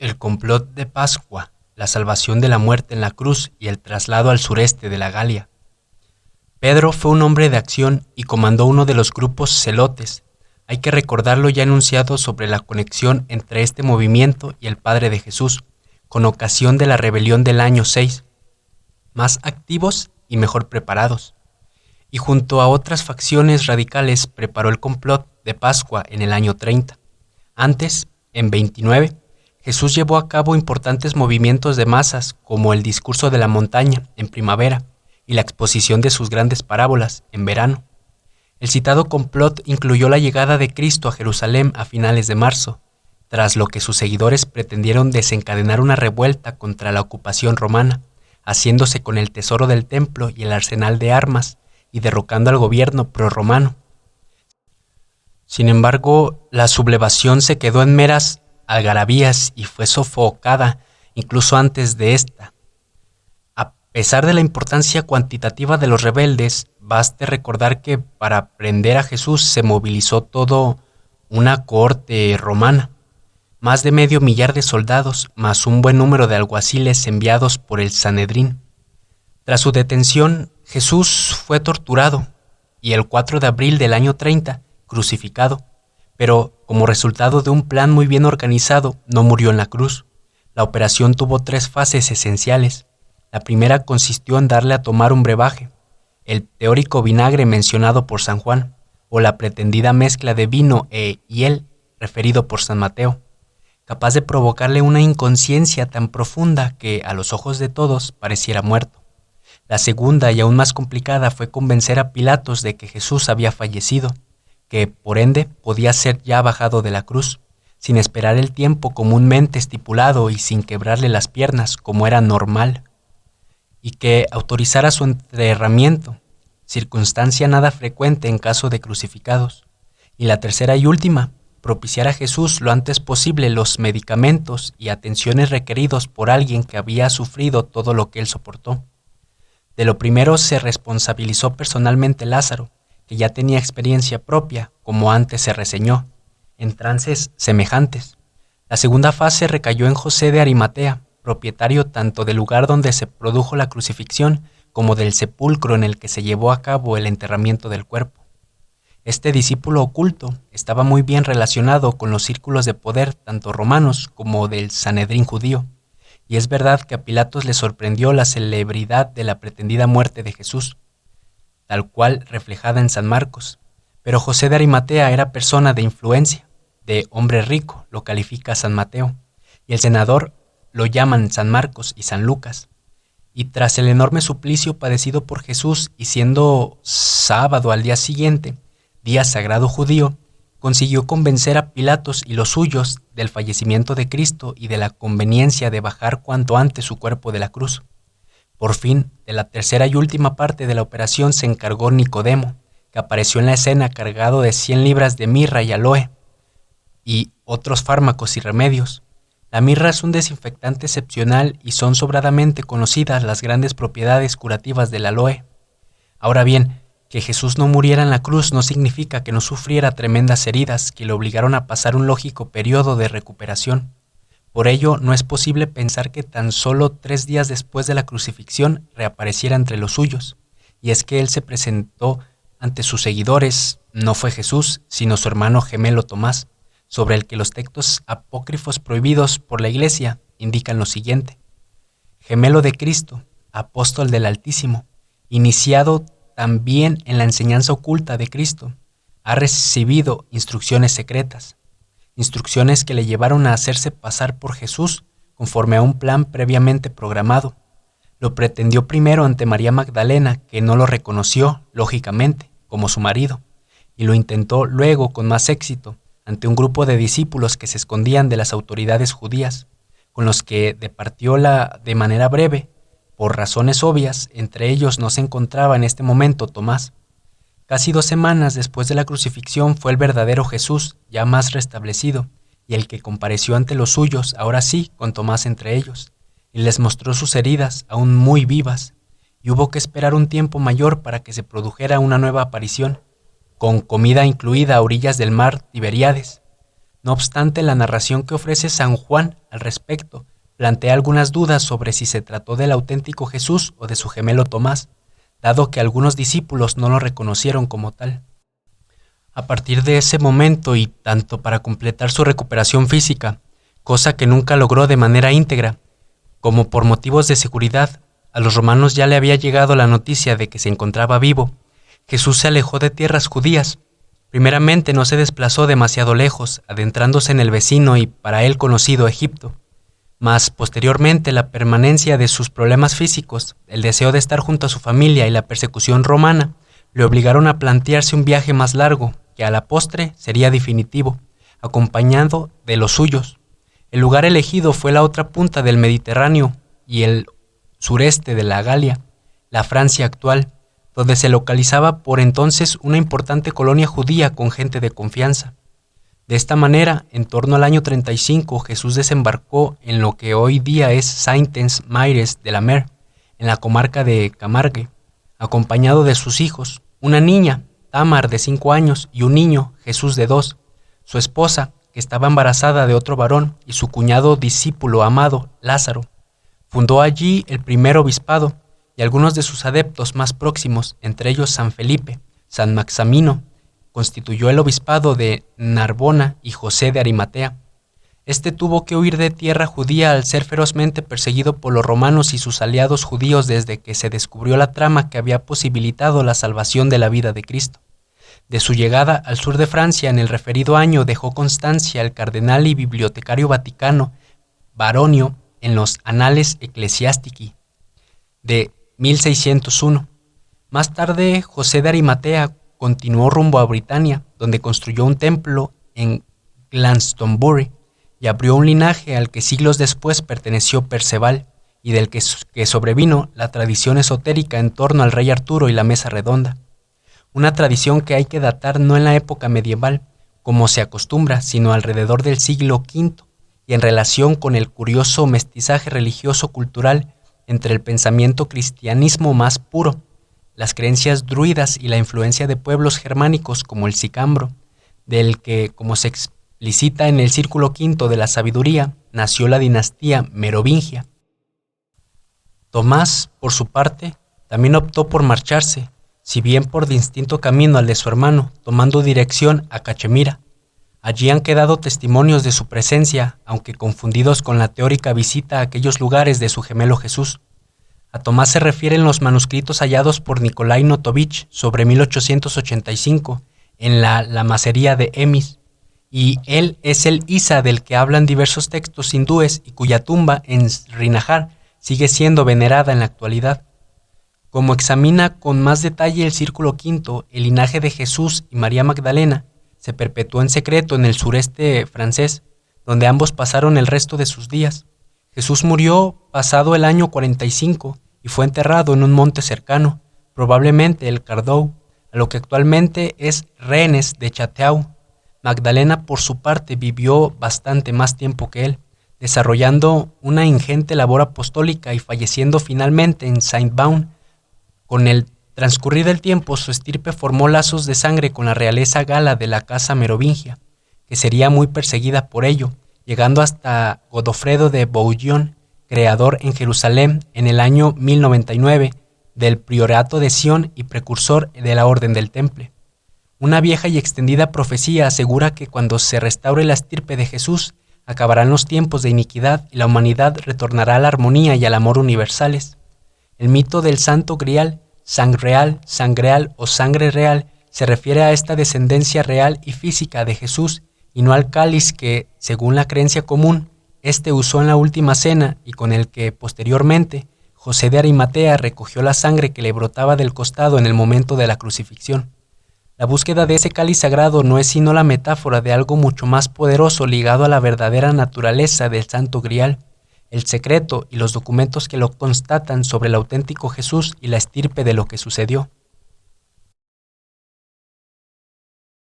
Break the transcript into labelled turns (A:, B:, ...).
A: El complot de Pascua, la salvación de la muerte en la cruz y el traslado al sureste de la Galia. Pedro fue un hombre de acción y comandó uno de los grupos celotes. Hay que recordar lo ya anunciado sobre la conexión entre este movimiento y el Padre de Jesús, con ocasión de la rebelión del año 6, más activos y mejor preparados. Y junto a otras facciones radicales preparó el complot de Pascua en el año 30. Antes, en 29, Jesús llevó a cabo importantes movimientos de masas como el discurso de la montaña en primavera y la exposición de sus grandes parábolas en verano. El citado complot incluyó la llegada de Cristo a Jerusalén a finales de marzo, tras lo que sus seguidores pretendieron desencadenar una revuelta contra la ocupación romana, haciéndose con el tesoro del templo y el arsenal de armas y derrocando al gobierno prorromano. Sin embargo, la sublevación se quedó en meras algarabías y fue sofocada incluso antes de esta. A pesar de la importancia cuantitativa de los rebeldes, baste recordar que para prender a Jesús se movilizó toda una cohorte romana, más de 500,000 de soldados, más un buen número de alguaciles enviados por el Sanedrín. Tras su detención, Jesús fue torturado y el 4 de abril del año 30, crucificado, pero como resultado de un plan muy bien organizado, no murió en la cruz. La operación tuvo 3 fases esenciales. La primera consistió en darle a tomar un brebaje, el teórico vinagre mencionado por San Juan, o la pretendida mezcla de vino e hiel referido por San Mateo, capaz de provocarle una inconsciencia tan profunda que, a los ojos de todos, pareciera muerto. La segunda y aún más complicada fue convencer a Pilatos de que Jesús había fallecido, que por ende podía ser ya bajado de la cruz, sin esperar el tiempo comúnmente estipulado y sin quebrarle las piernas como era normal, y que autorizara su enterramiento, circunstancia nada frecuente en caso de crucificados. Y la tercera y última, propiciar a Jesús lo antes posible los medicamentos y atenciones requeridos por alguien que había sufrido todo lo que él soportó. De lo primero se responsabilizó personalmente Lázaro, que ya tenía experiencia propia, como antes se reseñó, en trances semejantes. La segunda fase recayó en José de Arimatea, propietario tanto del lugar donde se produjo la crucifixión como del sepulcro en el que se llevó a cabo el enterramiento del cuerpo. Este discípulo oculto estaba muy bien relacionado con los círculos de poder tanto romanos como del Sanedrín judío, y es verdad que a Pilatos le sorprendió la celebridad de la pretendida muerte de Jesús, tal cual reflejada en San Marcos. Pero José de Arimatea era persona de influencia, de hombre rico, lo califica San Mateo, y el senador lo llaman San Marcos y San Lucas. Y tras el enorme suplicio padecido por Jesús y siendo sábado al día siguiente, día sagrado judío, consiguió convencer a Pilatos y los suyos del fallecimiento de Cristo y de la conveniencia de bajar cuanto antes su cuerpo de la cruz. Por fin, de la tercera y última parte de la operación se encargó Nicodemo, que apareció en la escena cargado de 100 libras de mirra y aloe y otros fármacos y remedios. La mirra es un desinfectante excepcional y son sobradamente conocidas las grandes propiedades curativas del aloe. Ahora bien, que Jesús no muriera en la cruz no significa que no sufriera tremendas heridas que le obligaron a pasar un lógico periodo de recuperación. Por ello, no es posible pensar que tan solo 3 días después de la crucifixión reapareciera entre los suyos. Y es que él se presentó ante sus seguidores, no fue Jesús, sino su hermano gemelo Tomás, sobre el que los textos apócrifos prohibidos por la Iglesia indican lo siguiente: gemelo de Cristo, apóstol del Altísimo, iniciado también en la enseñanza oculta de Cristo, ha recibido instrucciones secretas, instrucciones que le llevaron a hacerse pasar por Jesús conforme a un plan previamente programado. Lo pretendió primero ante María Magdalena, que no lo reconoció, lógicamente, como su marido, y lo intentó luego con más éxito ante un grupo de discípulos que se escondían de las autoridades judías, con los que departió de manera breve. Por razones obvias, entre ellos no se encontraba en este momento Tomás. Casi 2 semanas después de la crucifixión fue el verdadero Jesús, ya más restablecido, y el que compareció ante los suyos, ahora sí, con Tomás entre ellos, y les mostró sus heridas, aún muy vivas, y hubo que esperar un tiempo mayor para que se produjera una nueva aparición, con comida incluida a orillas del mar Tiberíades. No obstante, la narración que ofrece San Juan al respecto plantea algunas dudas sobre si se trató del auténtico Jesús o de su gemelo Tomás, dado que algunos discípulos no lo reconocieron como tal. A partir de ese momento, y tanto para completar su recuperación física, cosa que nunca logró de manera íntegra, como por motivos de seguridad, a los romanos ya le había llegado la noticia de que se encontraba vivo, Jesús se alejó de tierras judías. Primeramente no se desplazó demasiado lejos, adentrándose en el vecino y para él conocido Egipto. Mas posteriormente la permanencia de sus problemas físicos, el deseo de estar junto a su familia y la persecución romana le obligaron a plantearse un viaje más largo, que a la postre sería definitivo, acompañado de los suyos. El lugar elegido fue la otra punta del Mediterráneo y el sureste de la Galia, la Francia actual, donde se localizaba por entonces una importante colonia judía con gente de confianza. De esta manera, en torno al año 35, Jesús desembarcó en lo que hoy día es Saintes-Maires de la Mer, en la comarca de Camargue, acompañado de sus hijos, una niña, Tamar, de 5 años, y un niño, Jesús, de 2, su esposa, que estaba embarazada de otro varón, y su cuñado discípulo amado, Lázaro. Fundó allí el primer obispado, y algunos de sus adeptos más próximos, entre ellos San Felipe, San Maximino, constituyó el obispado de Narbona y José de Arimatea. Este tuvo que huir de tierra judía al ser ferozmente perseguido por los romanos y sus aliados judíos desde que se descubrió la trama que había posibilitado la salvación de la vida de Cristo. De su llegada al sur de Francia en el referido año dejó constancia el cardenal y bibliotecario vaticano Baronio en los Annales Ecclesiastici de 1601. Más tarde, José de Arimatea continuó rumbo a Britania, donde construyó un templo en Glastonbury y abrió un linaje al que siglos después perteneció Perceval y del que sobrevino la tradición esotérica en torno al rey Arturo y la mesa redonda. Una tradición que hay que datar no en la época medieval, como se acostumbra, sino alrededor del siglo V, y en relación con el curioso mestizaje religioso-cultural entre el pensamiento cristianismo más puro, las creencias druidas y la influencia de pueblos germánicos como el sicambro, del que, como se explica en el círculo V de la sabiduría, nació la dinastía merovingia. Tomás, por su parte, también optó por marcharse, si bien por distinto camino al de su hermano, tomando dirección a Cachemira. Allí han quedado testimonios de su presencia, aunque confundidos con la teórica visita a aquellos lugares de su gemelo Jesús. A Tomás se refieren los manuscritos hallados por Nikolai Notovich sobre 1885 en la lamasería de Emis, y él es el Isa del que hablan diversos textos hindúes y cuya tumba en Srinagar sigue siendo venerada en la actualidad. Como examina con más detalle el círculo V, el linaje de Jesús y María Magdalena se perpetuó en secreto en el sureste francés, donde ambos pasaron el resto de sus días. Jesús murió pasado el año 45 y fue enterrado en un monte cercano, probablemente el Cardou, a lo que actualmente es Rennes de Chateau. Magdalena, por su parte, vivió bastante más tiempo que él, desarrollando una ingente labor apostólica y falleciendo finalmente en Saint-Baun. Con el transcurrir del tiempo, su estirpe formó lazos de sangre con la realeza gala de la casa merovingia, que sería muy perseguida por ello, llegando hasta Godofredo de Bouillon, creador en Jerusalén en el año 1099 del Priorato de Sion y precursor de la Orden del Temple. Una vieja y extendida profecía asegura que cuando se restaure la estirpe de Jesús, acabarán los tiempos de iniquidad y la humanidad retornará a la armonía y al amor universales. El mito del Santo Grial, Sangreal o Sangre Real se refiere a esta descendencia real y física de Jesús y no al cáliz que, según la creencia común, éste usó en la última cena y con el que, posteriormente, José de Arimatea recogió la sangre que le brotaba del costado en el momento de la crucifixión. La búsqueda de ese cáliz sagrado no es sino la metáfora de algo mucho más poderoso ligado a la verdadera naturaleza del Santo Grial, el secreto y los documentos que lo constatan sobre el auténtico Jesús y la estirpe de lo que sucedió.